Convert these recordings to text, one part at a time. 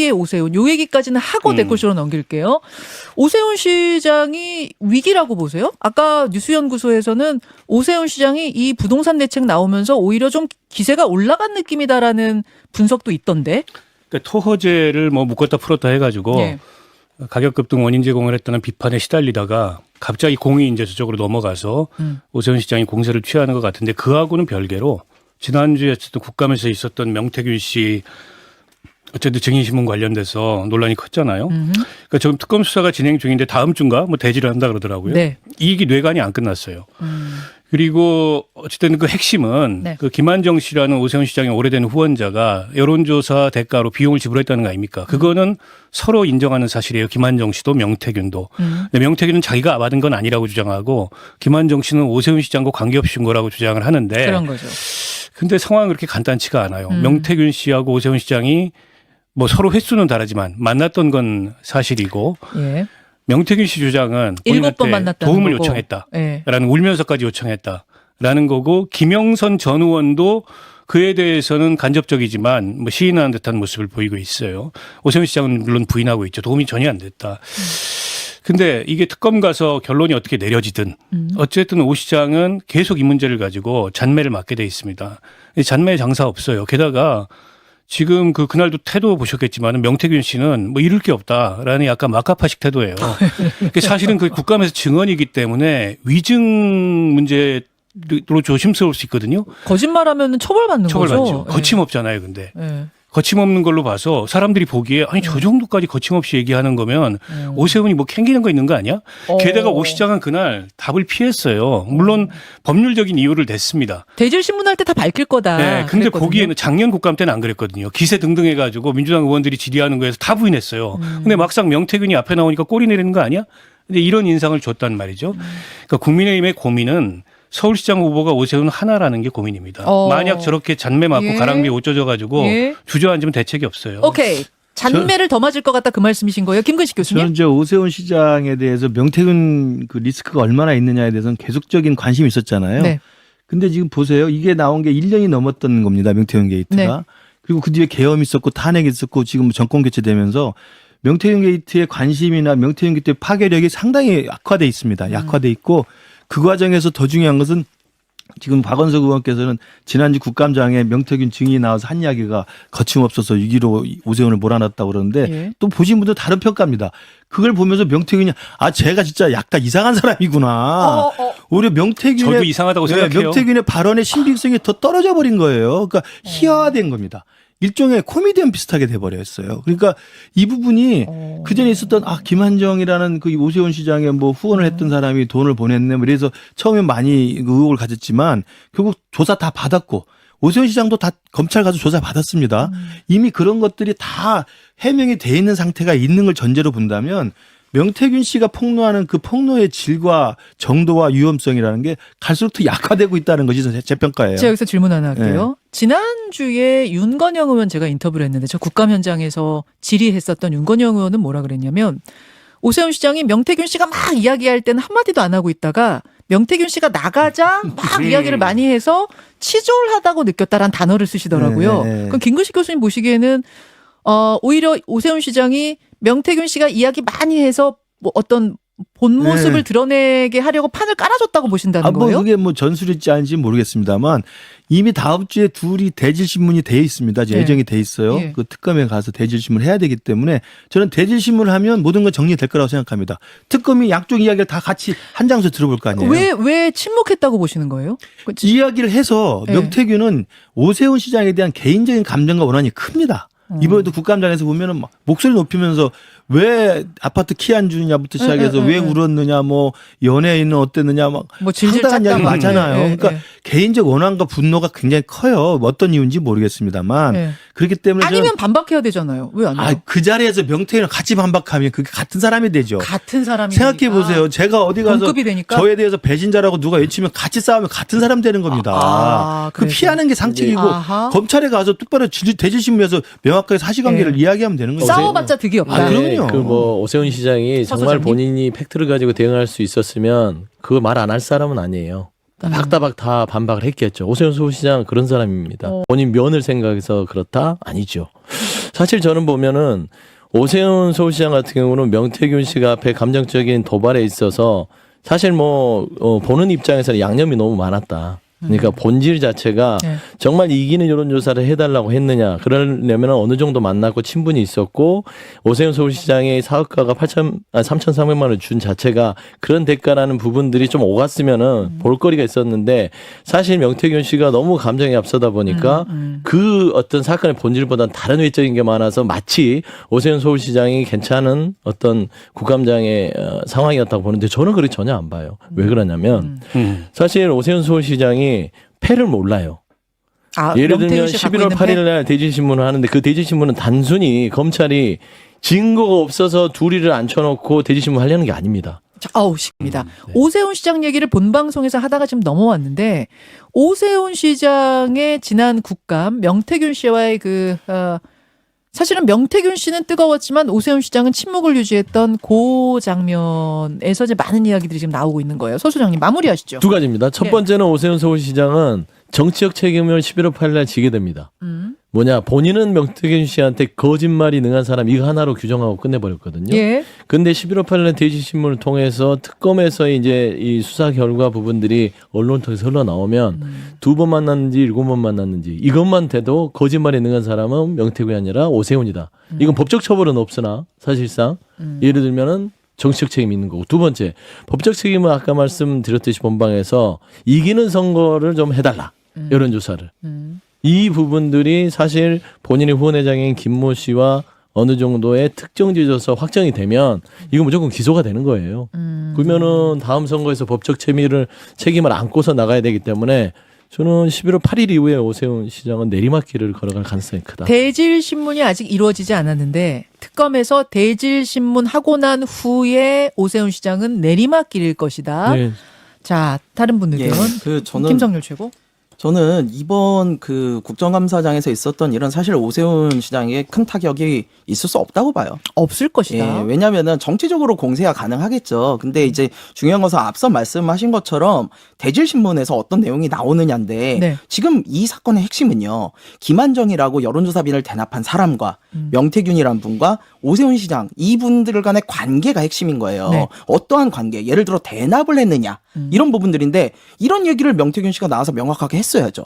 위기의 오세훈. 요 얘기까지는 하고 댓글쇼로 넘길게요. 오세훈 시장이 위기라고 보세요? 아까 뉴스연구소에서는 오세훈 시장이 이 부동산 대책 나오면서 오히려 좀 기세가 올라간 느낌이다라는 분석도 있던데. 그러니까 토호제를 뭐 묶었다 풀었다 해가지고 네. 가격 급등 원인 제공을 했다는 비판에 시달리다가 갑자기 공이 이제 저쪽으로 넘어가서 오세훈 시장이 공세를 취하는 것 같은데 그하고는 별개로 지난주에 어쨌든 국감에서 있었던 명태균 씨 어쨌든 증인신문 관련돼서 논란이 컸잖아요. 그러니까 지금 특검 수사가 진행 중인데 다음 주인가 뭐 대지를 한다 그러더라고요. 네. 이익이 뇌관이 안 끝났어요. 그리고 어쨌든 그 핵심은 네. 그 김한정 씨라는 오세훈 시장의 오래된 후원자가 여론조사 대가로 비용을 지불했다는 거 아닙니까? 그거는 서로 인정하는 사실이에요. 김한정 씨도 명태균도. 근데 명태균은 자기가 받은 건 아니라고 주장하고 김한정 씨는 오세훈 시장과 관계없이 준 거라고 주장을 하는데. 그런 거죠. 근데 상황은 그렇게 간단치가 않아요. 명태균 씨하고 오세훈 시장이 뭐 서로 횟수는 다르지만 만났던 건 사실이고. 예. 명태균 씨 주장은 7번 만났다는 도움을 거고. 요청했다라는 예. 울면서까지 요청했다라는 거고 김영선 전 의원도 그에 대해서는 간접적이지만 뭐 시인하는 듯한 모습을 보이고 있어요. 오세훈 시장은 물론 부인하고 있죠. 도움이 전혀 안 됐다. 근데 이게 특검 가서 결론이 어떻게 내려지든 어쨌든 오 시장은 계속 이 문제를 가지고 잔매를 맡게 돼 있습니다. 잔매에 장사 없어요. 게다가 지금 그날도 태도 보셨겠지만 명태균 씨는 뭐 잃을 게 없다라는 약간 막가파식 태도예요. 사실은 그 국감에서 증언이기 때문에 위증 문제로 조심스러울 수 있거든요. 거짓말하면 처벌받는 거죠. 처벌받죠. 거침없잖아요, 근데. 예. 거침없는 걸로 봐서 사람들이 보기에 아니 저 정도까지 거침없이 얘기하는 거면 오세훈이 뭐 캥기는 거 있는 거 아니야? 게다가 오 시장은 그날 답을 피했어요. 물론 법률적인 이유를 냈습니다. 대질 신문할 때 다 밝힐 거다. 네, 근데 그랬거든요. 보기에는 작년 국감 때는 안 그랬거든요. 기세 등등 해가지고 민주당 의원들이 질의하는 거에서 다 부인했어요. 근데 막상 명태균이 앞에 나오니까 꼬리 내리는 거 아니야? 근데 이런 인상을 줬단 말이죠. 그러니까 국민의힘의 고민은 서울시장 후보가 오세훈 하나라는 게 고민입니다. 만약 저렇게 잔매 맞고 예. 가랑비에 옷 젖어가지고 예. 주저앉으면 대책이 없어요. 오케이. 잔매를 더 맞을 것 같다 그 말씀이신 거예요? 김근식 교수님? 저는 이제 오세훈 시장에 대해서 명태균 그 리스크가 얼마나 있느냐에 대해서는 계속적인 관심이 있었잖아요. 네. 근데 지금 보세요. 이게 나온 게 1년이 넘었던 겁니다. 명태균 게이트가. 네. 그리고 그 뒤에 계엄이 있었고 탄핵이 있었고 지금 정권 교체되면서 명태균 게이트의 관심이나 명태균 게이트의 파괴력이 상당히 약화돼 있습니다. 약화돼 있고 그 과정에서 더 중요한 것은 지금 박원석 의원께서는 지난주 국감장에 명태균 증인이 나와서 한 이야기가 거침없어서 6.15 오세훈을 몰아놨다고 그러는데 예. 또 보신 분들 다른 평가입니다. 그걸 보면서 명태균이 제가 진짜 약간 이상한 사람이구나. 오히려 명태균의 저도 이상하다고 생각해요. 명태균의 발언의 신빙성이 더 떨어져 버린 거예요. 그러니까 희화화된 겁니다. 일종의 코미디언 비슷하게 돼버렸어요. 그러니까 이 부분이 그 전에 있었던 김한정이라는 그 오세훈 시장에 뭐 후원을 했던 사람이 돈을 보냈네. 뭐 이래서 처음에 많이 의혹을 가졌지만 결국 조사 다 받았고 오세훈 시장도 다 검찰 가서 조사 받았습니다. 이미 그런 것들이 다 해명이 돼 있는 상태가 있는 걸 전제로 본다면 명태균 씨가 폭로하는 그 폭로의 질과 정도와 위험성이라는 게 갈수록 더 약화되고 있다는 것이 제 평가예요. 제가 여기서 질문 하나 할게요. 지난주에 윤건영 의원 제가 인터뷰를 했는데 저 국감 현장에서 질의했었던 윤건영 의원은 뭐라 그랬냐면 오세훈 시장이 명태균 씨가 막 이야기할 때는 한마디도 안 하고 있다가 명태균 씨가 나가자 막 이야기를 많이 해서 치졸하다고 느꼈다라는 단어를 쓰시더라고요. 네. 그럼 김근식 교수님 보시기에는 오히려 오세훈 시장이 명태균 씨가 이야기 많이 해서 뭐 어떤 본 모습을 드러내게 하려고 판을 깔아줬다고 보신다는 거예요? 그게 뭐 전술일지 아닌지 모르겠습니다만 이미 다음 주에 둘이 대질신문이 돼 있습니다. 이제 예정이 돼 있어요. 예. 그 특검에 가서 대질신문을 해야 되기 때문에 저는 대질신문을 하면 모든 건 정리될 거라고 생각합니다. 특검이 양쪽 이야기를 다 같이 한 장소에 들어볼 거 아니에요. 왜 침묵했다고 보시는 거예요? 이야기를 해서 예. 명태균은 오세훈 시장에 대한 개인적인 감정과 원한이 큽니다. 이번에도 국감장에서 보면은 막 목소리 높이면서 왜 아파트 키 안 주느냐부터 시작해서 왜 울었느냐, 뭐 연예인은 어땠느냐, 막 뭐 질질 상당한 이야기 짰다고. 많잖아요. 예, 그러니까 예. 개인적 원한과 분노가 굉장히 커요. 뭐 어떤 이유인지 모르겠습니다만 예. 그렇기 때문에 아니면 반박해야 되잖아요. 왜 안 해요? 그 자리에서 명태균을 같이 반박하면 그게 같은 사람이 되죠. 같은 사람이 생각해 보세요. 제가 어디 가서 동급이 되니까? 저에 대해서 배신자라고 누가 외치면 같이 싸우면 같은 사람 되는 겁니다. 그 그래서. 피하는 게 상책이고 아하. 검찰에 가서 똑바로 대질신문에서 명확하게 사실관계를 이야기하면 되는 거죠. 싸워봤자 득이 없다. 그럼요. 그 뭐 오세훈 시장이 정말 서소장님? 본인이 팩트를 가지고 대응할 수 있었으면 그거 말 안 할 사람은 아니에요. 박다박 다 반박을 했겠죠. 오세훈 서울시장 그런 사람입니다. 본인 면을 생각해서 그렇다? 아니죠. 사실 저는 보면은 오세훈 서울시장 같은 경우는 명태균 씨가 앞에 감정적인 도발에 있어서 사실 보는 입장에서는 양념이 너무 많았다. 그러니까 본질 자체가 네. 정말 이기는 여론조사를 해달라고 했느냐. 그러려면 어느 정도 만났고 친분이 있었고 오세훈 서울시장의 사업가가 3,300만 원을 준 자체가 그런 대가라는 부분들이 좀 오갔으면은 볼거리가 있었는데 사실 명태균 씨가 너무 감정이 앞서다 보니까 그 어떤 사건의 본질보다는 다른 외적인 게 많아서 마치 오세훈 서울시장이 괜찮은 어떤 국감장의 상황이었다고 보는데 저는 그렇게 전혀 안 봐요. 왜 그러냐면 사실 오세훈 서울시장이 패를 몰라요. 예를 들면 11월 8일 날 대질신문을 하는데 그 대질신문은 단순히 검찰이 증거가 없어서 둘이를 앉혀놓고 대질신문 하려는 게 아닙니다. 아우십니다. 오세훈 시장 얘기를 본 방송에서 하다가 지금 넘어왔는데 오세훈 시장의 지난 국감 명태균 씨와의 사실은 명태균 씨는 뜨거웠지만 오세훈 시장은 침묵을 유지했던 그 장면에서 이제 많은 이야기들이 지금 나오고 있는 거예요. 서 소장님 마무리하시죠. 두 가지입니다. 첫 번째는 오세훈 서울시장은 정치적 책임을 11월 8일 날 지게 됩니다. 본인은 명태균 씨한테 거짓말이 능한 사람 이거 하나로 규정하고 끝내버렸거든요. 예. 근데 11월 8일 날 대지신문을 통해서 특검에서 이제 이 수사 결과 부분들이 언론 통해서 흘러나오면 2번 만났는지 7번 만났는지 이것만 돼도 거짓말이 능한 사람은 명태균이 아니라 오세훈이다. 이건 법적 처벌은 없으나 사실상 예를 들면은 정치적 책임이 있는 거고 두 번째 법적 책임은 아까 말씀드렸듯이 본방에서 이기는 선거를 좀 해달라. 여론조사를. 이 부분들이 사실 본인의 후원회장인 김모 씨와 어느 정도의 특정 지져서 확정이 되면 이거 무조건 기소가 되는 거예요. 그러면은 다음 선거에서 법적 책임을 안고서 나가야 되기 때문에 저는 11월 8일 이후에 오세훈 시장은 내리막길을 걸어갈 가능성이 크다. 대질신문이 아직 이루어지지 않았는데 특검에서 대질신문 하고 난 후에 오세훈 시장은 내리막길일 것이다. 네. 자, 다른 분들 예, 의견. 저는 김성률 최고. 저는 이번 국정감사장에서 있었던 일은 사실 오세훈 시장에 큰 타격이 있을 수 없다고 봐요. 없을 것이다. 예, 왜냐면은 정치적으로 공세가 가능하겠죠. 근데 이제 중요한 것은 앞서 말씀하신 것처럼 대질신문에서 어떤 내용이 나오느냐인데 네. 지금 이 사건의 핵심은요. 김한정이라고 여론조사비를 대납한 사람과 명태균이란 분과 오세훈 시장 이분들 간의 관계가 핵심인 거예요. 네. 어떠한 관계? 예를 들어 대납을 했느냐 이런 부분들인데 이런 얘기를 명태균 씨가 나와서 명확하게 했어야죠.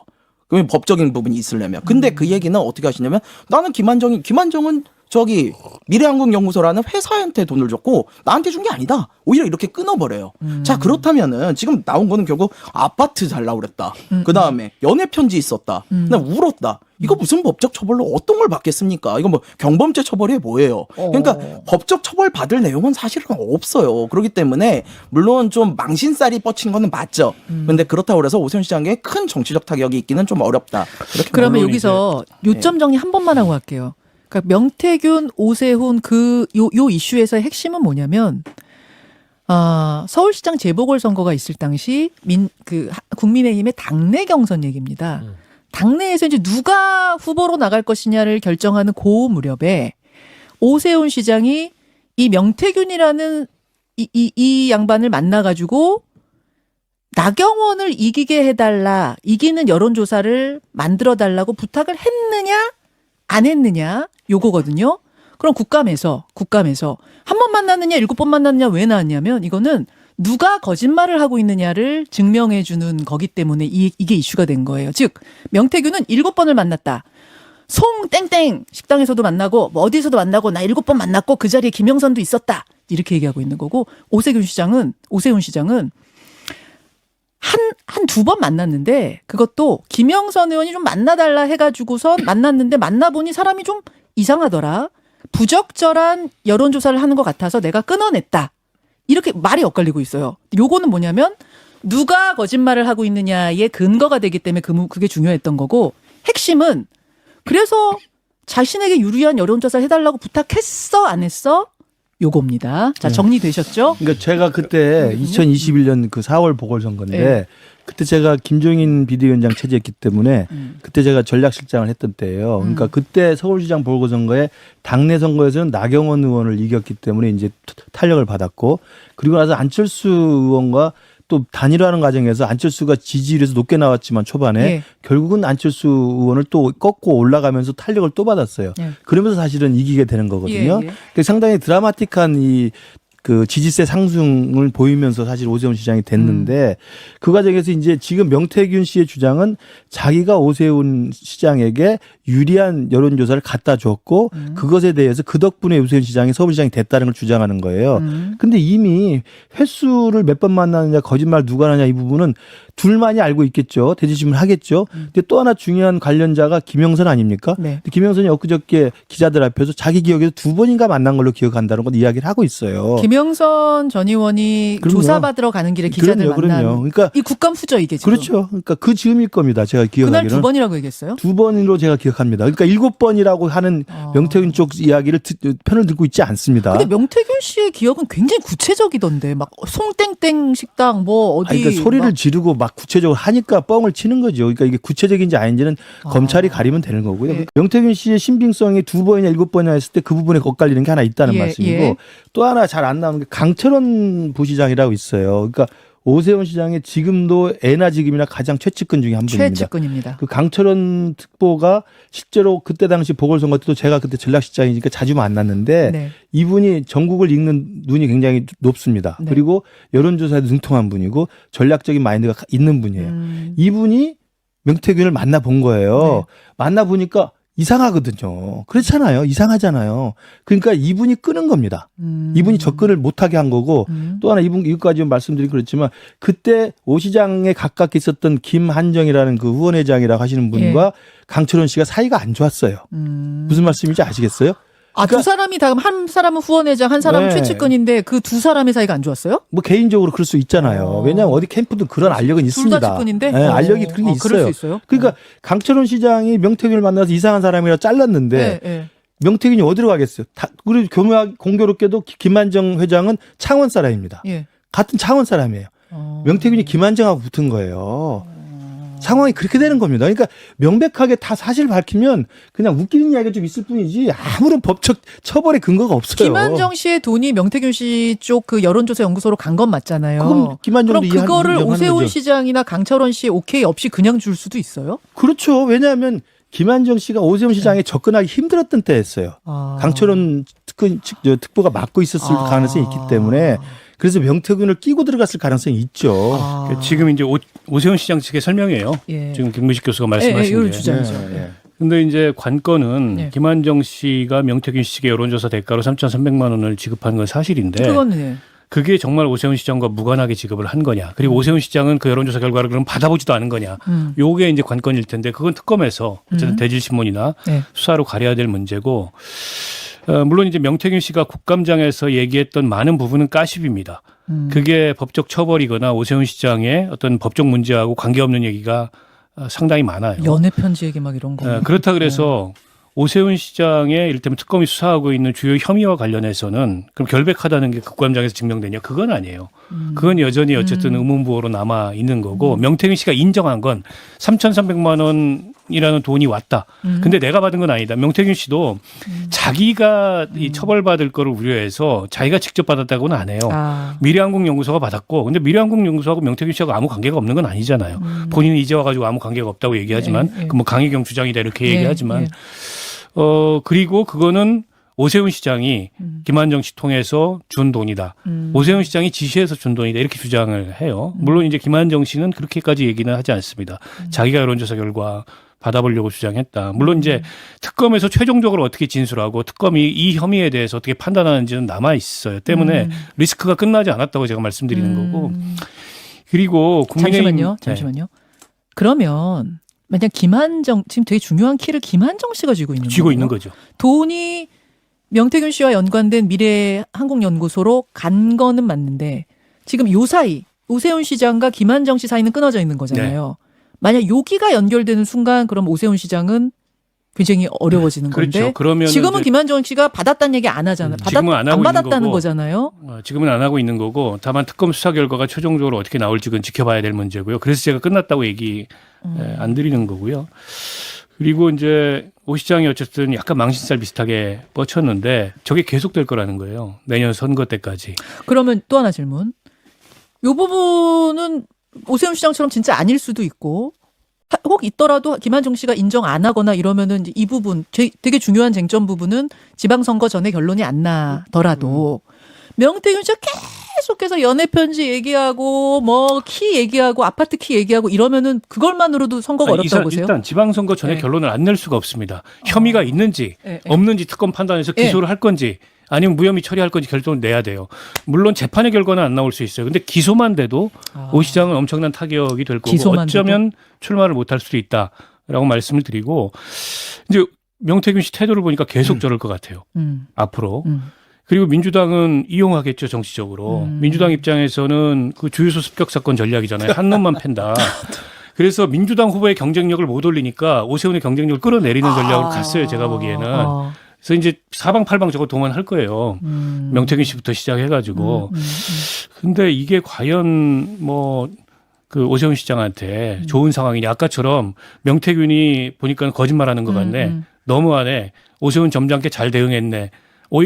그러면 법적인 부분이 있으려면. 근데 그 얘기는 어떻게 하시냐면 나는 김한정은 저기 미래한국연구소라는 회사한테 돈을 줬고 나한테 준 게 아니다. 오히려 이렇게 끊어버려요. 자 그렇다면은 지금 나온 거는 결국 아파트 달라고 그랬다. 그다음에 연애 편지 있었다. 나 울었다. 이거 무슨 법적 처벌로 어떤 걸 받겠습니까? 이거 뭐 경범죄 처벌이 뭐예요? 그러니까 법적 처벌 받을 내용은 사실은 없어요. 그렇기 때문에 물론 좀 망신살이 뻗친 거는 맞죠. 근데 그렇다고 해서 오세훈 시장에 큰 정치적 타격이 있기는 좀 어렵다. 이렇게 그러면 물론 여기서 요점 정리 한 번만 하고 갈게요. 그러니까 명태균, 오세훈 요 이슈에서의 핵심은 뭐냐면 서울시장 재보궐선거가 있을 당시 국민의힘의 당내 경선 얘기입니다. 당내에서 이제 누가 후보로 나갈 것이냐를 결정하는 그 무렵에 오세훈 시장이 이 명태균이라는 이 양반을 만나가지고 나경원을 이기게 해달라, 이기는 여론조사를 만들어달라고 부탁을 했느냐, 안 했느냐, 요거거든요. 그럼 국감에서 한 번 만났느냐, 7번 만났느냐 왜 나왔냐면 이거는 누가 거짓말을 하고 있느냐를 증명해 주는 거기 때문에 이게 이슈가 된 거예요. 즉 명태균은 7번을 만났다. 송 땡땡 식당에서도 만나고 뭐 어디서도 만나고 나 7번 만났고 그 자리에 김영선도 있었다. 이렇게 얘기하고 있는 거고 오세훈 시장은 한 2번 만났는데 그것도 김영선 의원이 좀 만나달라 해가지고선 만났는데 만나보니 사람이 좀 이상하더라. 부적절한 여론조사를 하는 것 같아서 내가 끊어냈다. 이렇게 말이 엇갈리고 있어요. 요거는 뭐냐면 누가 거짓말을 하고 있느냐의 근거가 되기 때문에 그게 중요했던 거고 핵심은 그래서 자신에게 유리한 여론조사를 해달라고 부탁했어 안 했어? 요겁니다. 자 정리되셨죠? 그러니까 제가 그때 2021년 그 4월 보궐선거인데 네. 그때 제가 김종인 비대위원장 체제했기 때문에 그때 제가 전략실장을 했던 때예요. 그러니까 그때 서울시장 보궐선거에 당내 선거에서는 나경원 의원을 이겼기 때문에 이제 탄력을 받았고 그리고 나서 안철수 의원과 또 단일화하는 과정에서 안철수가 지지율에서 높게 나왔지만 초반에 예. 결국은 안철수 의원을 또 꺾고 올라가면서 탄력을 또 받았어요. 예. 그러면서 사실은 이기게 되는 거거든요. 예, 예. 그러니까 상당히 드라마틱한 그 지지세 상승을 보이면서 사실 오세훈 시장이 됐는데 그 과정에서 이제 지금 명태균 씨의 주장은 자기가 오세훈 시장에게 유리한 여론조사를 갖다 줬고 그것에 대해서 그 덕분에 오세훈 시장이 서울시장이 됐다는 걸 주장하는 거예요. 근데 이미 횟수를 몇 번 만나느냐 거짓말 누가 하느냐 이 부분은 둘만이 알고 있겠죠. 대지심을 하겠죠. 근데 또 하나 중요한 관련자가 김영선 아닙니까? 네. 근데 김영선이 엊그저께 기자들 앞에서 자기 기억에서 2번인가 만난 걸로 기억한다는 건 이야기를 하고 있어요. 김영선 전 의원이 그럼요. 조사받으러 가는 길에 기자들 그럼요, 만난 그럼요. 그러니까 이 국감 후죠 이게 지금. 그렇죠. 그러니까 그 즈음일 겁니다. 제가 그날 기억하기로는. 2번이라고 얘기했어요? 2번으로 제가 기억합니다. 그러니까 7번이라고 하는 명태균 쪽 이야기를 편을 들고 있지 않습니다. 근데 명태균 씨의 기억은 굉장히 구체적이던데 막 송땡땡 식당 뭐 어디 아니, 그러니까 소리를 막 지르고 막 구체적으로 하니까 뻥을 치는 거죠. 그러니까 이게 구체적인지 아닌지는 검찰이 가리면 되는 거고요. 예. 명태균 씨의 신빙성이 2번이냐 7번이냐 했을 때 그 부분에 엇갈리는 게 하나 있다는 예, 말씀이고 예. 또 하나 잘 안 나오는 게 강철원 부시장이라고 있어요. 그러니까 오세훈 시장의 지금도 애나지금이나 가장 최측근 중에 한 분입니다. 최측근입니다. 그 강철원 특보가 실제로 그때 당시 보궐선거 때도 제가 그때 전략실장이니까 자주 만났는데 네. 이분이 전국을 읽는 눈이 굉장히 높습니다. 네. 그리고 여론조사에도 능통한 분이고 전략적인 마인드가 있는 분이에요. 이분이 명태균을 만나본 거예요. 네. 만나보니까 이상하거든요. 그렇잖아요. 이상하잖아요. 그러니까 이분이 끄는 겁니다. 이분이 접근을 못하게 한 거고 또 하나 이것까지 말씀드리기 그렇지만 그때 오 시장에 가깝게 있었던 김한정이라는 그 후원회장이라고 하시는 분과 강철원 씨가 사이가 안 좋았어요. 무슨 말씀인지 아시겠어요? 아, 두 사람이 다 한 사람은 후원회장, 한 사람은 네. 최측근인데 그 두 사람의 사이가 안 좋았어요? 뭐 개인적으로 그럴 수 있잖아요. 왜냐하면 어디 캠프든 그런 알력은 둘 있습니다. 다 측근인데? 네, 알력이 그런 게 그럴 수 있어요. 있어요? 그러니까 강철원 시장이 명태균을 만나서 이상한 사람이라 잘랐는데 네, 네. 명태균이 어디로 가겠어요? 그리고 공교롭게도 김한정 회장은 창원 사람입니다. 예. 같은 창원 사람이에요. 명태균이 김한정하고 붙은 거예요. 상황이 그렇게 되는 겁니다. 그러니까 명백하게 다 사실 밝히면 그냥 웃기는 이야기가 좀 있을 뿐이지 아무런 법적 처벌의 근거가 없어요. 김한정 씨의 돈이 명태균 씨 쪽 그 여론조사 연구소로 간 건 맞잖아요. 그럼 김한정도 그럼 그거를 인정하는 오세훈 거죠. 시장이나 강철원 씨의 오케이 없이 그냥 줄 수도 있어요? 그렇죠. 왜냐하면 김한정 씨가 오세훈 시장에 접근하기 힘들었던 때였어요. 아. 강철원 특보가 맡고 있었을 가능성이 있기 때문에 그래서 명태균을 끼고 들어갔을 가능성이 있죠. 아. 지금 이제 오세훈 시장 측의 설명이에요. 예. 지금 김무식 교수가 예, 말씀하신 이런 게. 주장이죠. 근데 이제 관건은 네. 김한정 씨가 명태균 씨에게 여론조사 대가로 3,300만 원을 지급한 건 사실인데 그건 예. 그게 정말 오세훈 시장과 무관하게 지급을 한 거냐. 그리고 오세훈 시장은 그 여론조사 결과를 그럼 받아보지도 않은 거냐. 요게 이제 관건일 텐데 그건 특검에서 어쨌든 대질신문이나 네. 수사로 가려야 될 문제고 물론 이제 명태균 씨가 국감장에서 얘기했던 많은 부분은 가십입니다. 그게 법적 처벌이거나 오세훈 시장의 어떤 법적 문제하고 관계없는 얘기가 상당히 많아요. 연애 편지 얘기 막 이런 거. 그렇다 그래서 오세훈 시장의 이를테면 특검이 수사하고 있는 주요 혐의와 관련해서는 그럼 결백하다는 게 국감장에서 증명되냐? 그건 아니에요. 그건 여전히 어쨌든 의문부호로 남아 있는 거고 명태균 씨가 인정한 건 3,300만 원이라는 돈이 왔다. 근데 내가 받은 건 아니다. 명태균 씨도 자기가 이 처벌받을 거를 우려해서 자기가 직접 받았다고는 안 해요. 아. 미래한국연구소가 받았고 근데 미래한국연구소하고 명태균 씨하고 아무 관계가 없는 건 아니잖아요. 본인은 이제 와가지고 아무 관계가 없다고 얘기하지만 예, 예. 뭐 강희경 주장이다 이렇게 예, 얘기하지만 예. 그리고 그거는 오세훈 시장이 김한정 씨 통해서 준 돈이다. 오세훈 시장이 지시해서 준 돈이다. 이렇게 주장을 해요. 물론 이제 김한정 씨는 그렇게까지 얘기는 하지 않습니다. 자기가 여론조사 결과 받아보려고 주장했다. 물론 이제 특검에서 최종적으로 어떻게 진술하고 특검이 이 혐의에 대해서 어떻게 판단하는지는 남아 있어요. 때문에 리스크가 끝나지 않았다고 제가 말씀드리는 거고. 그리고 국민의힘 잠시만요. 그러면 만약 김한정 지금 되게 중요한 키를 김한정 씨가 쥐고 있는 쥐고 거예요? 있는 거죠. 돈이 명태균 씨와 연관된 미래한국연구소로 간 거는 맞는데 지금 요 사이 오세훈 시장과 김한정 씨 사이는 끊어져 있는 거잖아요. 만약 여기가 연결되는 순간 그럼 오세훈 시장은 굉장히 어려워지는 건데 그렇죠. 그러면 지금은 김한정 씨가 받았다는 얘기 안 하잖아요. 지금은 안 하고 안 있는 받았다는 거고. 거잖아요. 지금은 안 하고 있는 거고 다만 특검 수사 결과가 최종적으로 어떻게 나올지 그건 지켜봐야 될 문제고요. 그래서 제가 끝났다고 얘기 안 드리는 거고요. 그리고 이제 오 시장이 어쨌든 약간 망신살 비슷하게 뻗쳤는데 저게 계속될 거라는 거예요. 내년 선거 때까지. 그러면 또 하나 질문. 요 부분은 오세훈 시장처럼 진짜 아닐 수도 있고 혹 있더라도 김한중 씨가 인정 안 하거나 이러면은 이제 이 부분 되게 중요한 쟁점 부분은 지방선거 전에 결론이 안 나더라도 명태균 씨가 계속해서 연애 편지 얘기하고 뭐 키 얘기하고 아파트 키 얘기하고 이러면은 그걸만으로도 선거가 어렵다고 보세요? 일단 지방선거 전에 네. 결론을 안 낼 수가 없습니다. 혐의가 있는지 네, 네. 없는지 특검 판단해서 기소를 할 건지 아니면 무혐의 처리할 건지 결정을 내야 돼요. 물론 재판의 결과는 안 나올 수 있어요. 근데 기소만 돼도 오 시장은 엄청난 타격이 될 거고 기소만 어쩌면 출마를 못할 수도 있다라고 말씀을 드리고 이제 명태균 씨 태도를 보니까 계속 저럴 것 같아요. 앞으로. 그리고 민주당은 이용하겠죠, 정치적으로. 민주당 입장에서는 그 주유소 습격 사건 전략이잖아요. 한 놈만 팬다. 그래서 민주당 후보의 경쟁력을 못 올리니까 오세훈의 경쟁력을 끌어내리는 전략으로 갔어요, 제가 보기에는. 그래서 이제 사방팔방 저거 동원할 거예요. 명태균 씨부터 시작해가지고. 근데 이게 과연 뭐 그 오세훈 시장한테 좋은 상황이냐. 아까처럼 명태균이 보니까 거짓말하는 것 같네. 너무하네. 오세훈 점잖게 잘 대응했네.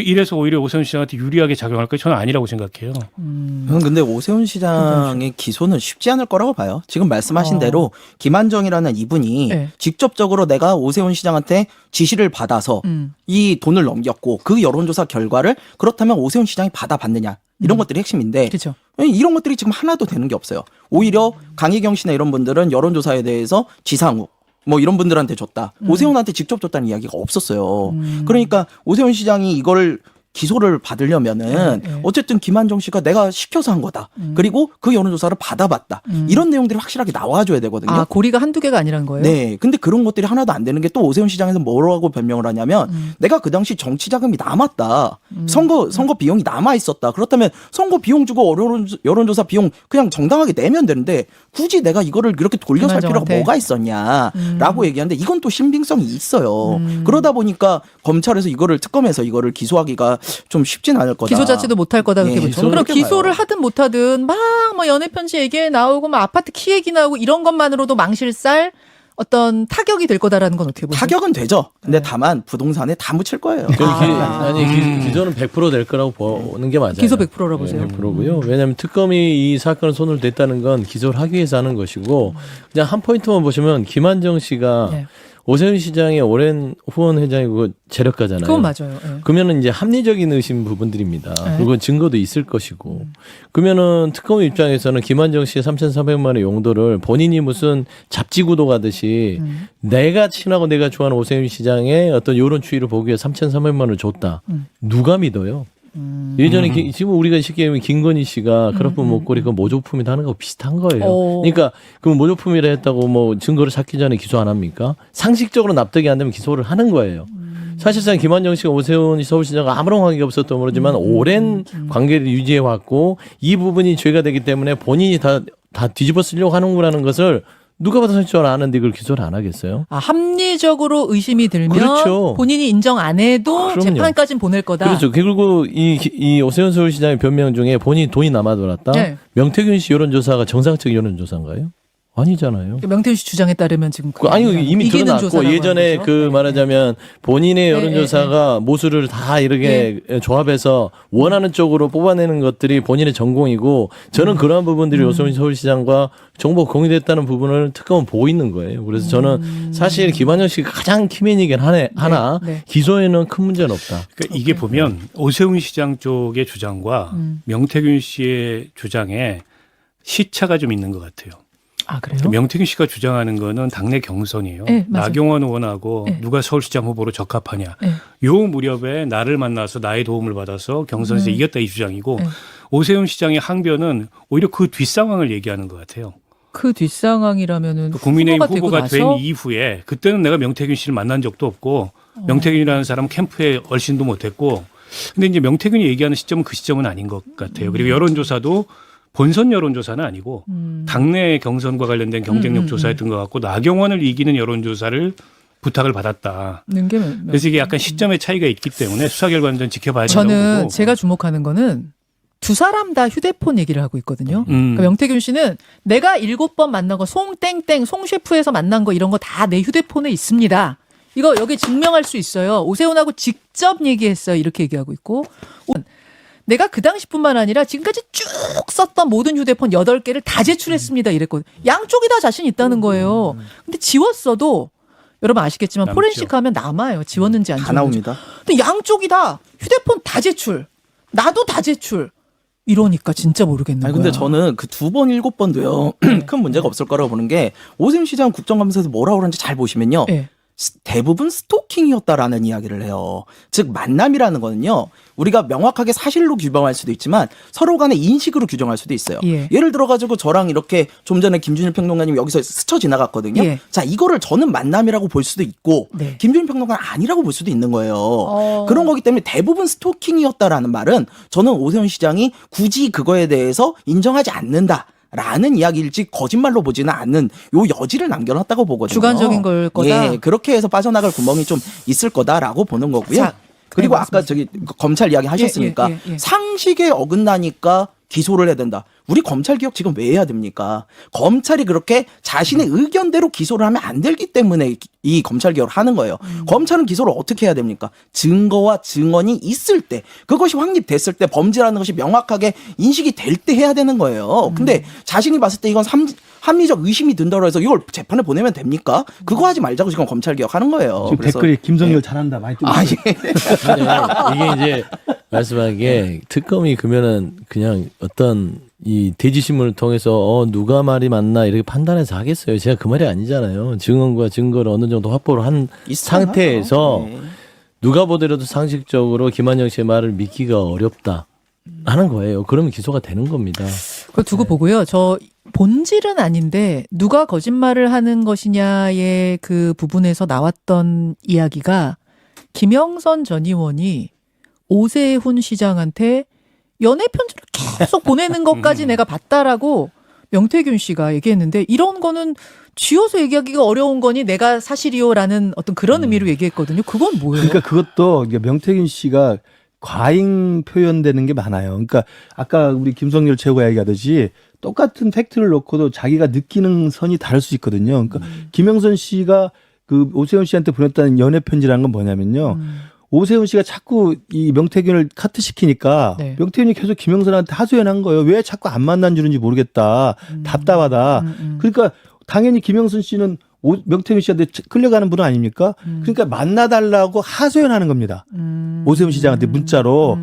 이래서 오히려 오세훈 시장한테 유리하게 작용할 거 저는 아니라고 생각해요. 저는 근데 오세훈 시장의 기소는 쉽지 않을 거라고 봐요. 지금 말씀하신 대로 김한정이라는 이분이 네. 직접적으로 내가 오세훈 시장한테 지시를 받아서 이 돈을 넘겼고 그 여론조사 결과를 그렇다면 오세훈 시장이 받아봤느냐 이런 것들이 핵심인데 그렇죠. 이런 것들이 지금 하나도 되는 게 없어요. 오히려 강희경 씨나 이런 분들은 여론조사에 대해서 지상욱 뭐 이런 분들한테 줬다. 오세훈한테 직접 줬다는 이야기가 없었어요. 그러니까 오세훈 시장이 이걸 기소를 받으려면은 어쨌든 김한정 씨가 내가 시켜서 한 거다. 그리고 그 여론조사를 받아봤다. 이런 내용들이 확실하게 나와줘야 되거든요. 아, 고리가 한두 개가 아니란 거예요? 네. 근데 그런 것들이 하나도 안 되는 게 또 오세훈 시장에서 뭐라고 변명을 하냐면 내가 그 당시 정치 자금이 남았다. 선거 비용이 남아 있었다. 그렇다면 선거 비용 주고 여론조사 비용 그냥 정당하게 내면 되는데 굳이 내가 이거를 이렇게 돌려서 할 필요가 김한정한테. 뭐가 있었냐라고 얘기하는데 이건 또 신빙성이 있어요. 그러다 보니까 검찰에서 이거를 특검에서 이거를 기소하기가 좀 쉽진 않을 거다. 기소 자체도 못할 거다 그렇게 예, 보죠. 저는 그럼 그렇게 기소를 봐요. 하든 못하든 막 뭐 연애 편지 얘기 나오고 막 아파트 키 얘기 나오고 이런 것만으로도 망실살 어떤 타격이 될 거다라는 건 어떻게 보세요? 타격은 되죠. 근데 다만 부동산에 다 묻힐 거예요. 기소는 100% 될 거라고 보는 게 맞아요. 기소 100%라고 보세요. 100%고요. 왜냐하면 특검이 이 사건을 손을 댔다는 건 기소를 하기 위해서 하는 것이고 그냥 한 포인트만 보시면 김한정 씨가 네. 오세훈 시장의 오랜 후원 회장이고 재력가잖아요. 그건 맞아요. 예. 그러면은 이제 합리적인 의심 부분들입니다. 네. 그리고 증거도 있을 것이고. 그러면은 특검 입장에서는 김한정 씨의 3,400만 원의 용도를 본인이 무슨 잡지구도 가듯이 내가 친하고 내가 좋아하는 오세훈 시장의 어떤 여론 추이를 보기 위해 3,400만 원을 줬다. 누가 믿어요? 예전에 지금 우리가 쉽게 얘기하면 김건희 씨가 크라프 목걸이 그 모조품이다 하는 거 비슷한 거예요. 그러니까 그 모조품이라 했다고 뭐 증거를 찾기 전에 기소 안 합니까? 상식적으로 납득이 안 되면 기소를 하는 거예요. 사실상 김한정 씨가 오세훈 서울시장과 아무런 관계가 없었던 모르지만 오랜 관계를 유지해 왔고 이 부분이 죄가 되기 때문에 본인이 다 뒤집어 쓰려고 하는구라는 것을 누가 봐도 줄 아는데 이걸 기소를 안 하겠어요? 아, 합리적으로 의심이 들면 그렇죠. 본인이 인정 안 해도 그럼요. 재판까지는 보낼 거다. 그렇죠. 그리고 이 오세훈 서울시장의 변명 중에 본인이 돈이 남아돌았다. 네. 명태균 씨 여론조사가 정상적 여론조사인가요? 아니잖아요. 명태균 씨 주장에 따르면 지금 아니 이미 이기는 드러났고 조사라고 예전에 하는 거죠. 그 말하자면 본인의 네, 여론조사가 모수를 다 이렇게 조합해서 원하는 쪽으로 뽑아내는 것들이 본인의 전공이고 저는 그러한 부분들이 오세훈 서울시장과 정보가 공유됐다는 부분을 특검은 보고 있는 거예요. 그래서 저는 사실 김한정 씨가 가장 키맨이긴 하나 네. 기소에는 큰 문제는 없다. 그러니까 이게 보면 오세훈 시장 쪽의 주장과 명태균 씨의 주장에 시차가 좀 있는 것 같아요. 아, 그래요? 명태균 씨가 주장하는 거는 당내 경선이에요. 네, 맞아요. 나경원 의원하고 네. 누가 서울시장 후보로 적합하냐. 네. 요 무렵에 나를 만나서 나의 도움을 받아서 경선에서 이겼다 이 주장이고 네. 오세훈 시장의 항변은 오히려 그 뒷상황을 얘기하는 것 같아요. 그 뒷상황이라면은 그 국민의힘 되고 후보가 나서? 된 이후에 그때는 내가 명태균 씨를 만난 적도 없고 명태균이라는 사람은 캠프에 얼씬도 못했고 근데 이제 명태균이 얘기하는 시점은 그 시점은 아닌 것 같아요. 그리고 여론조사도 본선 여론조사는 아니고 당내 경선과 관련된 경쟁력 조사였던 것 같고 나경원을 이기는 여론조사를 부탁을 받았다. 그래서 이게 약간 시점의 차이가 있기 때문에 수사 결과는 좀 지켜봐야 된다고 저는 보고. 제가 주목하는 거는 두 사람 다 휴대폰 얘기를 하고 있거든요. 그러니까 명태균 씨는 내가 7번 만난 거 송땡땡 송셰프에서 만난 거 이런 거 다 내 휴대폰에 있습니다. 이거 여기 증명할 수 있어요. 오세훈하고 직접 얘기했어요. 이렇게 얘기하고 있고 내가 그 당시뿐만 아니라 지금까지 쭉 썼던 모든 휴대폰 8개를 다 제출했습니다. 이랬거든요. 양쪽이 다 자신 있다는 거예요. 근데 지웠어도 여러분 아시겠지만 남죠. 포렌식 하면 남아요. 지웠는지 안 다 지웠는지. 나옵니다. 근데 양쪽이 다 휴대폰 다 제출. 나도 다 제출. 이러니까 진짜 모르겠는 아니 거야. 근데 저는 그 2번 7번도요. 큰 문제가 없을 거라고 보는 게 오세훈 시장 국정감사에서 뭐라고 그러는지 잘 보시면요. 예. 대부분 스토킹이었다라는 이야기를 해요. 즉 만남이라는 거는요. 우리가 명확하게 사실로 규정할 수도 있지만 서로 간의 인식으로 규정할 수도 있어요. 예. 예를 들어 가지고 저랑 이렇게 좀 전에 김준일 평론가님 여기서 스쳐 지나갔거든요. 예. 자, 이거를 저는 만남이라고 볼 수도 있고 네. 김준일 평론가는 아니라고 볼 수도 있는 거예요. 어. 그런 거기 때문에 대부분 스토킹이었다라는 말은 저는 오세훈 시장이 굳이 그거에 대해서 인정하지 않는다. 라는 이야기일지 거짓말로 보지는 않는 요 여지를 남겨놨다고 보거든요. 주관적인 걸 거다? 예, 그렇게 해서 빠져나갈 구멍이 좀 있을 거다라고 보는 거고요. 자, 그리고 네, 아까 저기 검찰 이야기 하셨으니까 예. 상식에 어긋나니까 기소를 해야 된다. 우리 검찰 개혁 지금 왜 해야 됩니까? 검찰이 그렇게 자신의 의견대로 기소를 하면 안 되기 때문에 이 검찰 개혁을 하는 거예요. 검찰은 기소를 어떻게 해야 됩니까? 증거와 증언이 있을 때, 그것이 확립됐을 때 범죄라는 것이 명확하게 인식이 될 때 해야 되는 거예요. 근데 자신이 봤을 때 이건 합리적 의심이 든다고 해서 이걸 재판에 보내면 됩니까? 그거 하지 말자고 지금 검찰 개혁하는 거예요. 지금 그래서 댓글이 김성열 잘한다 많이 뜨고 있어요. 근데 이게 이제 말씀한 게 특검이 그러면은 그냥 어떤 이 대지신문을 통해서 누가 말이 맞나 이렇게 판단해서 하겠어요. 제가 그 말이 아니잖아요. 증언과 증거를 어느 정도 확보를 한 있어요. 상태에서 네. 누가 보더라도 상식적으로 김한영 씨의 말을 믿기가 어렵다 하는 거예요. 그러면 기소가 되는 겁니다. 그거 두고 보고요. 저 본질은 아닌데 누가 거짓말을 하는 것이냐의 그 부분에서 나왔던 이야기가 김영선 전 의원이 오세훈 시장한테 연애 편지를 계속 보내는 것까지 내가 봤다라고 명태균 씨가 얘기했는데 이런 거는 쥐어서 얘기하기가 어려운 거니 내가 사실이요라는 어떤 그런 의미로 얘기했거든요. 그건 뭐예요? 그러니까 그것도 이게 명태균 씨가 과잉 표현되는 게 많아요. 그러니까 아까 우리 김성열 최고가 얘기하듯이 똑같은 팩트를 놓고도 자기가 느끼는 선이 다를 수 있거든요. 그러니까 김영선 씨가 그 오세훈 씨한테 보냈다는 연애 편지라는 건 뭐냐면요. 오세훈 씨가 자꾸 이 명태균을 카트시키니까 네. 명태균이 계속 김영선한테 하소연한 거예요. 왜 자꾸 안 만나주는지 모르겠다. 답답하다. 그러니까 당연히 김영선 씨는 명태균 씨한테 끌려가는 분은 아닙니까? 그러니까 만나달라고 하소연하는 겁니다. 오세훈 시장한테 문자로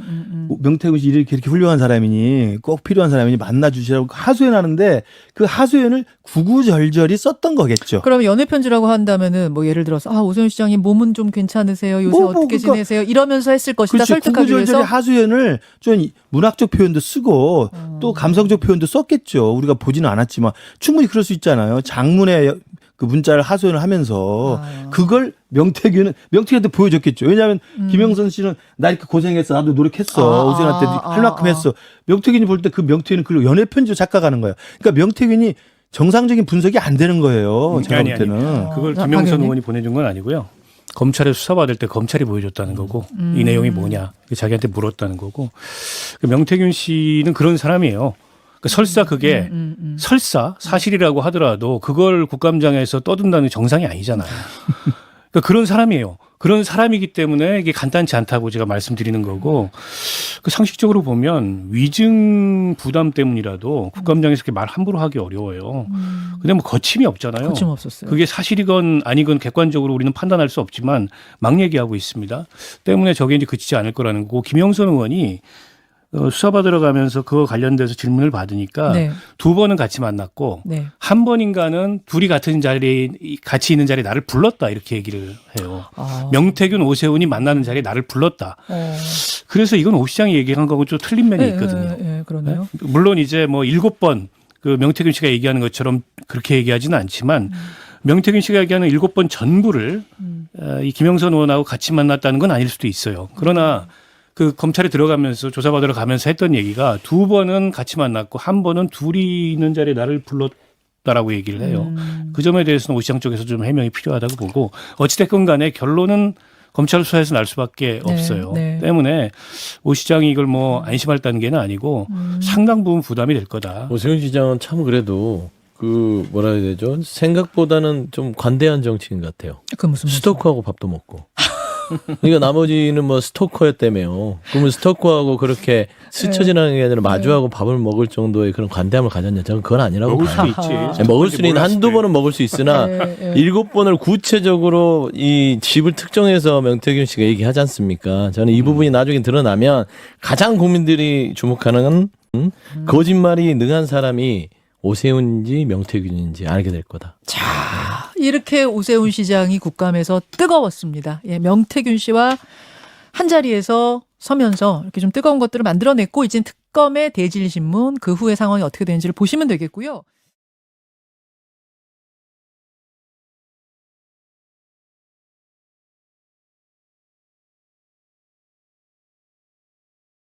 명태균 씨 이렇게 훌륭한 사람이니 꼭 필요한 사람이니 만나주시라고 하소연하는데 그 하소연을 구구절절히 썼던 거겠죠. 그러면 연애 편지라고 한다면은 뭐 예를 들어서 오세훈 시장님 몸은 좀 괜찮으세요? 요새 어떻게 그러니까 지내세요? 이러면서 했을 것이다. 그렇죠. 설득하기 구구절절히 위해서. 하소연을 좀 문학적 표현도 쓰고 또 감성적 표현도 썼겠죠. 우리가 보지는 않았지만 충분히 그럴 수 있잖아요. 장문의 그 문자를 하소연을 하면서 그걸 명태균한테 보여줬겠죠. 왜냐하면 김영선 씨는 나 이렇게 고생했어. 나도 노력했어. 오세훈한테 할 만큼 했어. 명태균이 볼 때 그 명태균은 그리고 연애 편지로 작가가는 거예요. 그러니까 명태균이 정상적인 분석이 안 되는 거예요. 제가 볼 때는. 그걸 아, 김영선 당연히. 의원이 보내준 건 아니고요. 검찰에 수사받을 때 검찰이 보여줬다는 거고 이 내용이 뭐냐 자기한테 물었다는 거고 그 명태균 씨는 그런 사람이에요. 그 설사 그게 설사 사실이라고 하더라도 그걸 국감장에서 떠든다는 게 정상이 아니잖아요. 그러니까 그런 사람이에요. 그런 사람이기 때문에 이게 간단치 않다고 제가 말씀드리는 거고 그 상식적으로 보면 위증 부담 때문이라도 국감장에서 이렇게 말 함부로 하기 어려워요. 근데 뭐 거침이 없잖아요. 거침없었어요. 그게 사실이건 아니건 객관적으로 우리는 판단할 수 없지만 막 얘기하고 있습니다. 때문에 저게 이제 그치지 않을 거라는 거고 김영선 의원이 수사받으러 가면서 그거 관련돼서 질문을 받으니까 네. 2번은 같이 만났고 네. 한 번인가는 둘이 같은 자리에 같이 있는 자리에 나를 불렀다 이렇게 얘기를 해요. 명태균 오세훈이 만나는 자리에 나를 불렀다. 그래서 이건 오 시장이 얘기한 거하고 좀 틀린 면이 있거든요. 그러네요. 물론 이제 뭐 7번 그 명태균 씨가 얘기하는 것처럼 그렇게 얘기하지는 않지만 명태균 씨가 얘기하는 7번 전부를 이 김영선 의원하고 같이 만났다는 건 아닐 수도 있어요. 그러나 그 검찰에 들어가면서 조사받으러 가면서 했던 얘기가 2번은 같이 만났고 한 번은 둘이 있는 자리에 나를 불렀다라고 얘기를 해요. 그 점에 대해서는 오 시장 쪽에서 좀 해명이 필요하다고 보고 어찌됐건 간에 결론은 검찰 수사에서 날 수밖에 없어요. 네. 때문에 오 시장이 이걸 뭐 안심할 단계는 아니고 상당 부분 부담이 될 거다. 오세훈 시장은 참 그래도 그 뭐라 해야 되죠? 생각보다는 좀 관대한 정치인 같아요. 그 무슨 말씀? 스토커하고 밥도 먹고. 그러니까 나머지는 뭐 스토커였다며요. 그러면 스토커하고 그렇게 스쳐 지나가는 게 아니라 마주하고 밥을 먹을 정도의 그런 관대함을 가졌냐? 저는 그건 아니라고 먹을 봐요. 수도 있지. 네, 먹을 수는 한두 번은 먹을 수 있으나 네. 7번을 구체적으로 이 집을 특정해서 명태균 씨가 얘기하지 않습니까? 저는 이 부분이 나중에 드러나면 가장 국민들이 주목하는 거짓말이 능한 사람이 오세훈인지 명태균인지 알게 될 거다. 자, 이렇게 오세훈 시장이 국감에서 뜨거웠습니다. 예, 명태균 씨와 한 자리에서 서면서 이렇게 좀 뜨거운 것들을 만들어냈고 이제 특검의 대질신문 그 후의 상황이 어떻게 되는지를 보시면 되겠고요.